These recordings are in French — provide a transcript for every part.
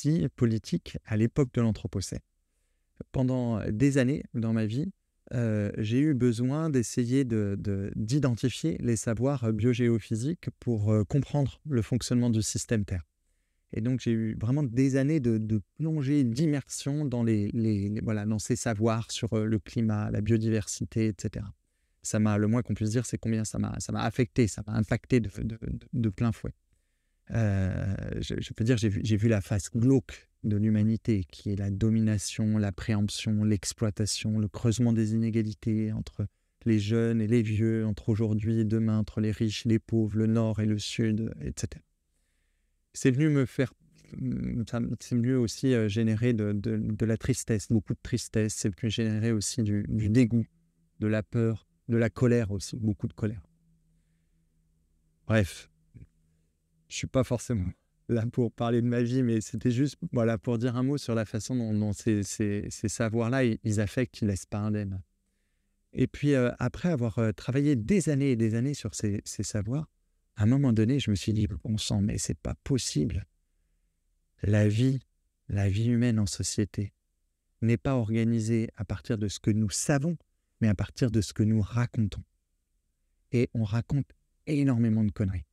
récit politique à l'époque de l'Anthropocène. Pendant des années dans ma vie, j'ai eu besoin d'essayer d'identifier les savoirs biogéophysiques pour comprendre le fonctionnement du système Terre. Et donc, j'ai eu vraiment des années de plongée, d'immersion dans voilà, dans ces savoirs sur le climat, la biodiversité, etc. Ça m'a, le moins qu'on puisse dire, c'est combien ça m'a affecté, ça m'a impacté de plein fouet. Je peux dire, j'ai vu la face glauque de l'humanité, qui est la domination, la préemption, l'exploitation, le creusement des inégalités entre les jeunes et les vieux, entre aujourd'hui et demain, entre les riches et les pauvres, le nord et le sud, etc. C'est venu me faire, c'est venu aussi générer de la tristesse, beaucoup de tristesse. C'est venu générer aussi du dégoût, de la peur, de la colère aussi, beaucoup de colère. Bref, je suis pas forcément là pour parler de ma vie, mais c'était juste, voilà, pour dire un mot sur la façon dont ces savoirs-là, ils affectent, ils laissent pas indemne. Et puis, après avoir travaillé des années et des années sur ces savoirs, à un moment donné, je me suis dit: «Bon sang, mais c'est pas possible. La vie, la vie humaine en société n'est pas organisée à partir de ce que nous savons, mais à partir de ce que nous racontons». Et on raconte énormément de conneries.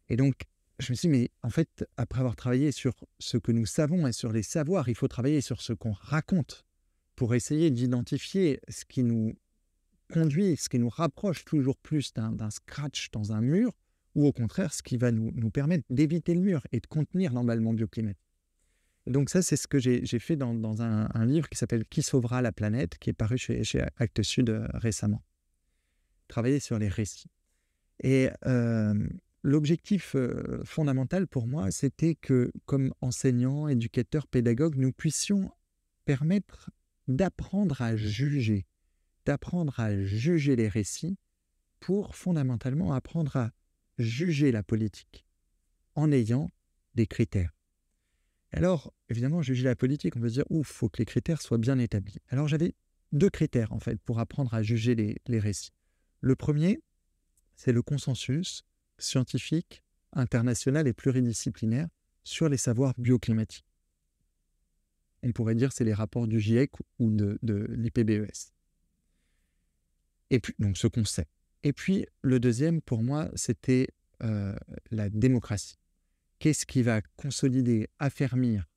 Et donc, je me suis dit: «Mais en fait, après avoir travaillé sur ce que nous savons et sur les savoirs, il faut travailler sur ce qu'on raconte pour essayer d'identifier ce qui nous conduit, ce qui nous rapproche toujours plus d'un scratch dans un mur, ou au contraire, ce qui va nous permettre d'éviter le mur et de contenir l'emballement bioclimatique». Et donc ça, c'est ce que j'ai fait dans un livre qui s'appelle «Qui sauvera la planète?», qui est paru chez Actes Sud récemment. Travailler sur les récits. Et l'objectif fondamental pour moi, c'était que, comme enseignants, éducateurs, pédagogues, nous puissions permettre d'apprendre à juger les récits pour fondamentalement apprendre à juger la politique en ayant des critères. Alors, évidemment, juger la politique, on peut se dire: «Ouf, il faut que les critères soient bien établis». Alors, j'avais 2 critères, en fait, pour apprendre à juger les récits. Le premier, c'est le consensus scientifique, international et pluridisciplinaire sur les savoirs bioclimatiques. On pourrait dire c'est les rapports du GIEC ou de l'IPBES. Et puis, donc ce qu'on sait. Et puis, le deuxième, pour moi, c'était la démocratie. Qu'est-ce qui va consolider, affermir,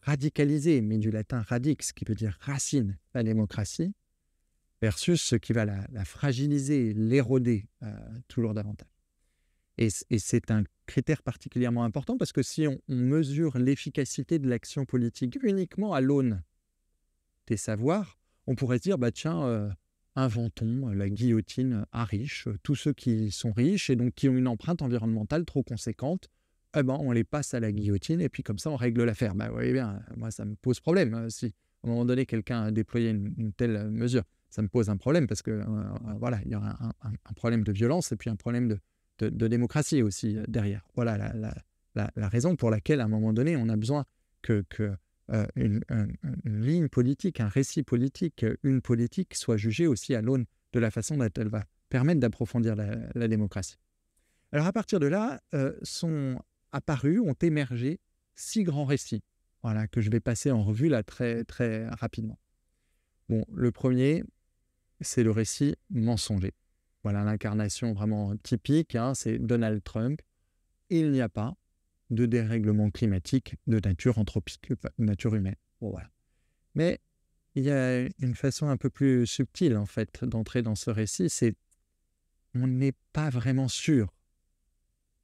radicaliser, mais du latin radix, qui veut dire racine, la démocratie, versus ce qui va la fragiliser, l'éroder toujours davantage. Et c'est un critère particulièrement important parce que si on mesure l'efficacité de l'action politique uniquement à l'aune des savoirs, on pourrait se dire: «Bah tiens, inventons la guillotine à riches. Tous ceux qui sont riches et donc qui ont une empreinte environnementale trop conséquente, eh ben, on les passe à la guillotine et puis comme ça on règle l'affaire». Bah, vous voyez bien, moi ça me pose problème, si à un moment donné quelqu'un a déployé une telle mesure. Ça me pose un problème parce que, voilà, il y aura un problème de violence et puis un problème de démocratie aussi derrière. Voilà la raison pour laquelle, à un moment donné, on a besoin que une ligne politique, un récit politique, une politique soit jugée aussi à l'aune de la façon dont elle va permettre d'approfondir la démocratie. Alors à partir de là, sont apparus, ont émergé 6 grands récits, voilà, que je vais passer en revue là très, très rapidement. Bon, le premier, c'est le récit mensonger. Voilà l'incarnation vraiment typique, hein, c'est Donald Trump. Il n'y a pas de dérèglement climatique de nature anthropique, nature humaine. Bon, voilà. Mais il y a une façon un peu plus subtile, en fait, d'entrer dans ce récit, c'est on n'est pas vraiment sûr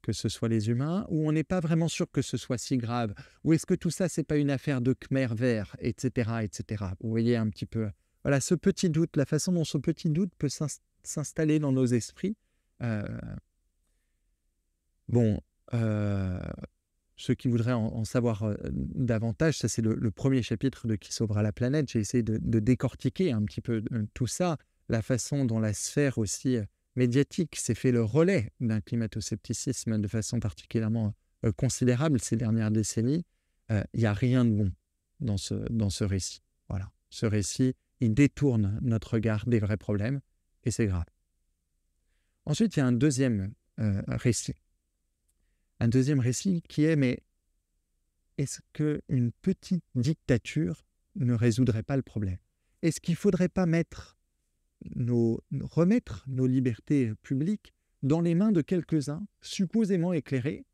que ce soit les humains, ou on n'est pas vraiment sûr que ce soit si grave, ou est-ce que tout ça, c'est pas une affaire de Khmer vert, etc., etc. Vous voyez un petit peu, voilà, ce petit doute, la façon dont ce petit doute peut s'installer dans nos esprits. Euh, bon, ceux qui voudraient en savoir davantage, ça c'est le premier chapitre de Qui sauvera la planète. J'ai essayé de décortiquer un petit peu tout ça, la façon dont la sphère aussi médiatique s'est fait le relais d'un climato-scepticisme de façon particulièrement considérable ces dernières décennies. Il n'y a rien de bon dans ce récit. Voilà. Ce récit, il détourne notre regard des vrais problèmes et c'est grave. Ensuite, il y a un deuxième récit. Un deuxième récit qui est, mais est-ce qu'une petite dictature ne résoudrait pas le problème? Est-ce qu'il ne faudrait pas remettre nos libertés publiques dans les mains de quelques-uns, supposément éclairés,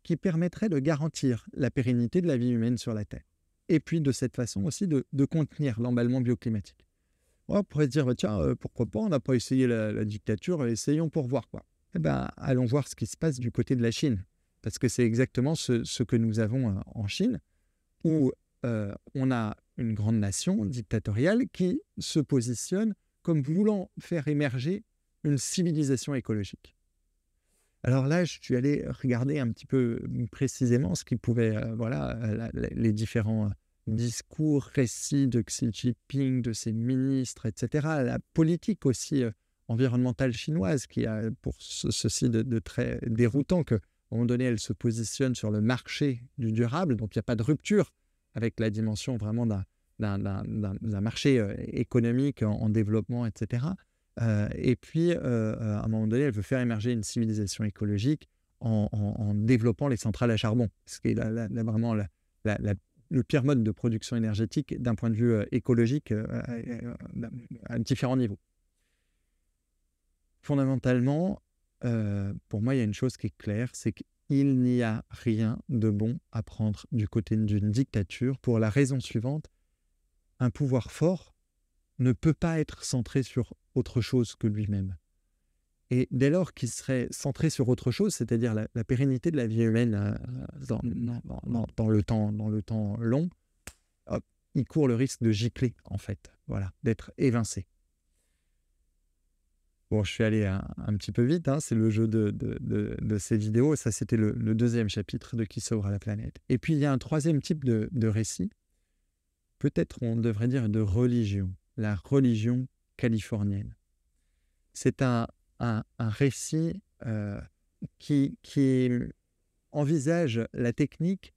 qui permettraient de garantir la pérennité de la vie humaine sur la Terre? Et puis, de cette façon aussi, de contenir l'emballement bioclimatique. On pourrait se dire, bah, tiens, pourquoi pas, on n'a pas essayé la dictature, essayons pour voir, quoi. Eh ben, allons voir ce qui se passe du côté de la Chine, parce que c'est exactement ce que nous avons en Chine, où on a une grande nation dictatoriale qui se positionne comme voulant faire émerger une civilisation écologique. Alors là, je suis allé regarder un petit peu précisément ce qui pouvait, les différents discours, récits de Xi Jinping, de ses ministres, etc. La politique aussi environnementale chinoise qui a pour ceci de très déroutant qu'à un moment donné, elle se positionne sur le marché du durable, donc il n'y a pas de rupture avec la dimension vraiment d'un marché économique en développement, etc. Et puis, à un moment donné, elle veut faire émerger une civilisation écologique en développant les centrales à charbon, ce qui est vraiment le pire mode de production énergétique d'un point de vue écologique à différents niveaux. Fondamentalement, pour moi, il y a une chose qui est claire, c'est qu'il n'y a rien de bon à prendre du côté d'une dictature pour la raison suivante: un pouvoir fort ne peut pas être centré sur autre chose que lui-même. Et dès lors qu'il serait centré sur autre chose, c'est-à-dire la pérennité de la vie humaine dans le temps long, hop, il court le risque de gicler, en fait, voilà, d'être évincé. Bon, je suis allé un petit peu vite, hein, c'est le jeu de ces vidéos. Ça, c'était le deuxième chapitre de Qui sauvera la planète. Et puis, il y a un troisième type de récit, peut-être on devrait dire de religion, la religion californienne. C'est un récit qui envisage la technique,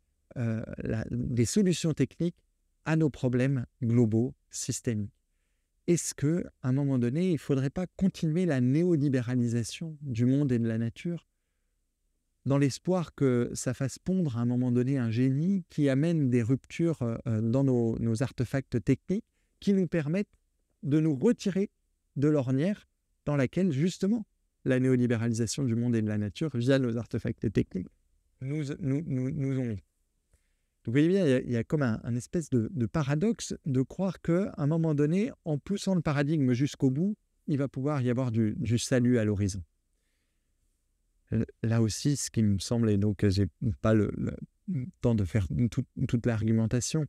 des solutions techniques à nos problèmes globaux, systémiques. Est-ce qu'à un moment donné, il ne faudrait pas continuer la néolibéralisation du monde et de la nature dans l'espoir que ça fasse pondre à un moment donné un génie qui amène des ruptures dans nos artefacts techniques qui nous permettent de nous retirer de l'ornière dans laquelle, justement, la néolibéralisation du monde et de la nature, via nos artefacts techniques, nous ont. Donc, vous voyez bien, il y a comme un espèce de paradoxe de croire qu'à un moment donné, en poussant le paradigme jusqu'au bout, il va pouvoir y avoir du salut à l'horizon. Là aussi, ce qui me semble, et donc je n'ai pas le temps de faire toute l'argumentation,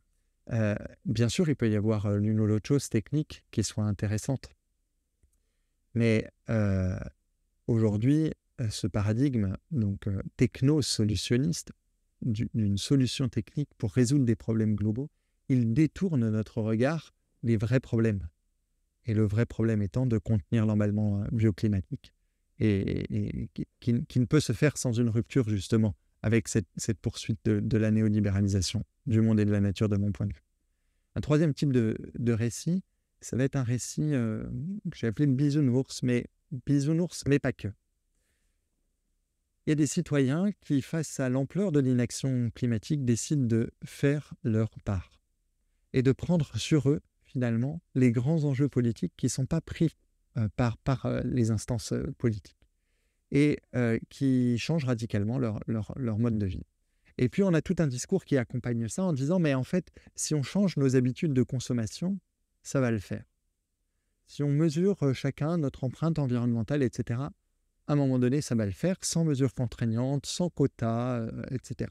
bien sûr, il peut y avoir l'une ou l'autre chose technique qui soit intéressante. Mais aujourd'hui, ce paradigme donc techno-solutionniste, d'une solution technique pour résoudre des problèmes globaux, il détourne notre regard des vrais problèmes. Et le vrai problème étant de contenir l'emballement bioclimatique et qui ne peut se faire sans une rupture, justement, avec cette poursuite de la néolibéralisation du monde et de la nature, de mon point de vue. Un troisième type de récit, ça va être un récit que j'ai appelé le bisounours, mais pas que. Il y a des citoyens qui, face à l'ampleur de l'inaction climatique, décident de faire leur part et de prendre sur eux, finalement, les grands enjeux politiques qui ne sont pas pris par les instances politiques et qui changent radicalement leur mode de vie. Et puis, on a tout un discours qui accompagne ça en disant, mais en fait, si on change nos habitudes de consommation, ça va le faire. Si on mesure chacun notre empreinte environnementale, etc., à un moment donné, ça va le faire, sans mesures contraignantes, sans quotas, etc.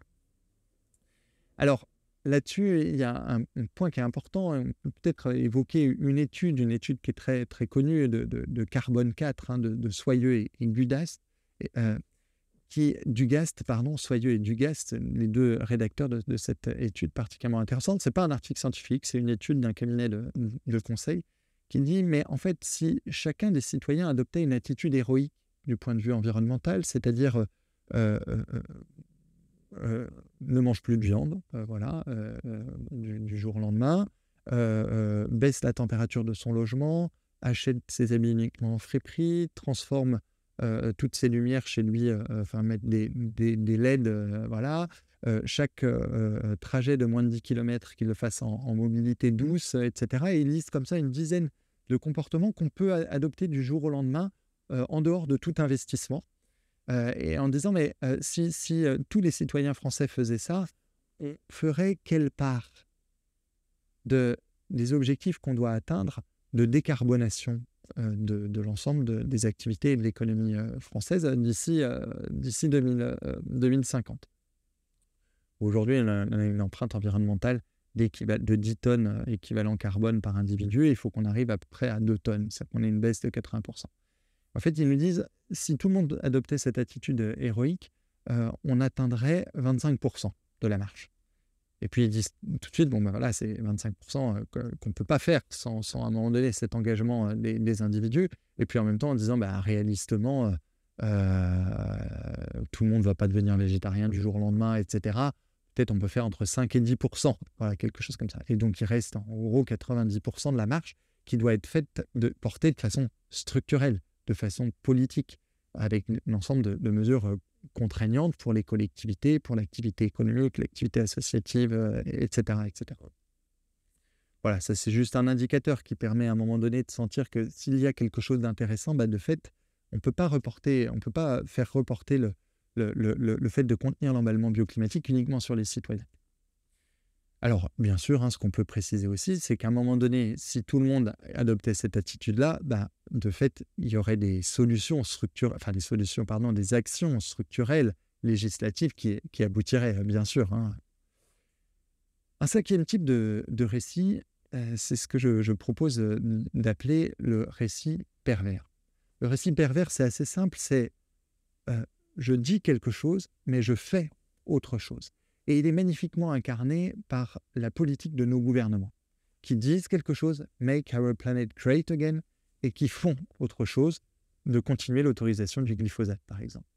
Alors, là-dessus, il y a un point qui est important. On peut peut-être évoquer une étude qui est très, très connue de Carbone 4, hein, de Soyeux et Gudast, Soyeux et Dugast, les deux rédacteurs de cette étude particulièrement intéressante. Ce n'est pas un article scientifique, c'est une étude d'un cabinet de conseil qui dit, mais en fait, si chacun des citoyens adoptait une attitude héroïque du point de vue environnemental, c'est-à-dire ne mange plus de viande, du jour au lendemain, baisse la température de son logement, achète ses habits uniquement en friperie, transforme toutes ses lumières chez lui, mettre des LED, chaque trajet de moins de 10 km, qu'ils le fassent en mobilité douce, etc. Et ils listent comme ça une dizaine de comportements qu'on peut adopter du jour au lendemain en dehors de tout investissement. Et en disant, mais si tous les citoyens français faisaient ça, on ferait quelle part des objectifs qu'on doit atteindre de décarbonation de l'ensemble des activités et de l'économie française d'ici 2050. Aujourd'hui, on a une empreinte environnementale de 10 tonnes équivalent carbone par individu, et il faut qu'on arrive à peu près à 2 tonnes, c'est-à-dire qu'on ait une baisse de 80%. En fait, ils nous disent, si tout le monde adoptait cette attitude héroïque, on atteindrait 25% de la marche. Et puis ils disent tout de suite, bon ben voilà, c'est 25% qu'on ne peut pas faire sans à un moment donné cet engagement des individus. Et puis en même temps en disant, bah, réalistement, tout le monde ne va pas devenir végétarien du jour au lendemain, etc. Peut-être on peut faire entre 5 et 10%, voilà, quelque chose comme ça. Et donc il reste en gros 90% de la marche qui doit être portée de façon structurelle, de façon politique, avec l'ensemble de mesures contraignantes pour les collectivités, pour l'activité économique, l'activité associative, etc., etc. Voilà, ça c'est juste un indicateur qui permet à un moment donné de sentir que s'il y a quelque chose d'intéressant, bah, de fait, on ne peut pas faire reporter le fait de contenir l'emballement bioclimatique uniquement sur les citoyens. Alors, bien sûr, ce qu'on peut préciser aussi, c'est qu'à un moment donné, si tout le monde adoptait cette attitude-là, bah, de fait, il y aurait des solutions des actions structurelles, législatives qui aboutiraient, bien sûr. Un cinquième type de récit, c'est ce que je propose d'appeler le récit pervers. Le récit pervers, c'est assez simple, c'est je dis quelque chose, mais je fais autre chose. Et il est magnifiquement incarné par la politique de nos gouvernements, qui disent quelque chose, make our planet great again, et qui font autre chose, de continuer l'autorisation du glyphosate, par exemple.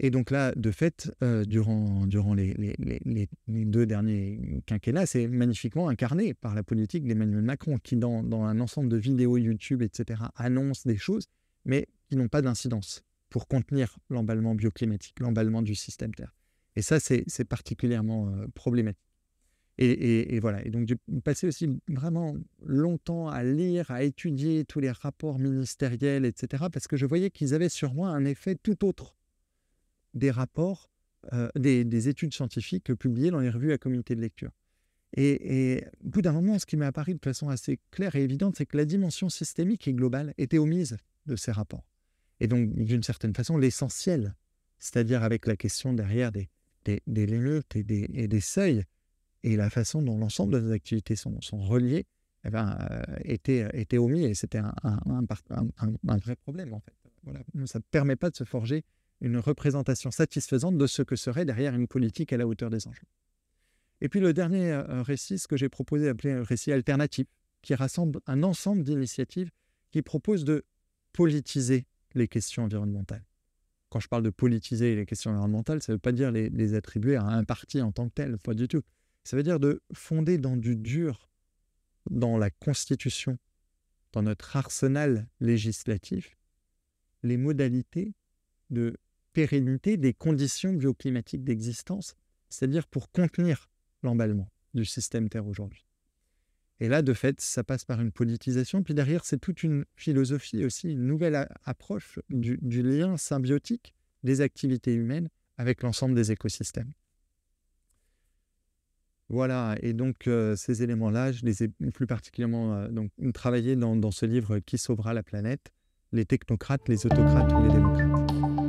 Et donc là, de fait, durant les 2 derniers quinquennats, c'est magnifiquement incarné par la politique d'Emmanuel Macron, qui, dans un ensemble de vidéos YouTube, etc., annonce des choses, mais qui n'ont pas d'incidence pour contenir l'emballement bioclimatique, l'emballement du système Terre. Et ça, c'est particulièrement problématique. Et voilà. Et donc, j'ai passé aussi vraiment longtemps à lire, à étudier tous les rapports ministériels, etc., parce que je voyais qu'ils avaient sur moi un effet tout autre des rapports, des études scientifiques publiées dans les revues à comité de lecture. Et au bout d'un moment, ce qui m'est apparu de façon assez claire et évidente, c'est que la dimension systémique et globale était omise de ces rapports. Et donc, d'une certaine façon, l'essentiel, c'est-à-dire avec la question derrière des limites et des seuils, et la façon dont l'ensemble de nos activités sont reliées, était omis, et c'était un vrai problème, en fait. Voilà. Ça ne permet pas de se forger une représentation satisfaisante de ce que serait derrière une politique à la hauteur des enjeux. Et puis le dernier récit, ce que j'ai proposé d'appeler un récit alternatif, qui rassemble un ensemble d'initiatives qui proposent de politiser les questions environnementales. Quand je parle de politiser les questions environnementales, ça ne veut pas dire les attribuer à un parti en tant que tel, pas du tout. Ça veut dire de fonder dans du dur, dans la Constitution, dans notre arsenal législatif, les modalités de pérennité des conditions bioclimatiques d'existence, c'est-à-dire pour contenir l'emballement du système Terre aujourd'hui. Et là, de fait, ça passe par une politisation. Puis derrière, c'est toute une philosophie aussi, une nouvelle approche du lien symbiotique des activités humaines avec l'ensemble des écosystèmes. Voilà, et donc ces éléments-là, je les ai plus particulièrement travaillés dans ce livre « Qui sauvera la planète ? Les technocrates, les autocrates ou les démocrates ?»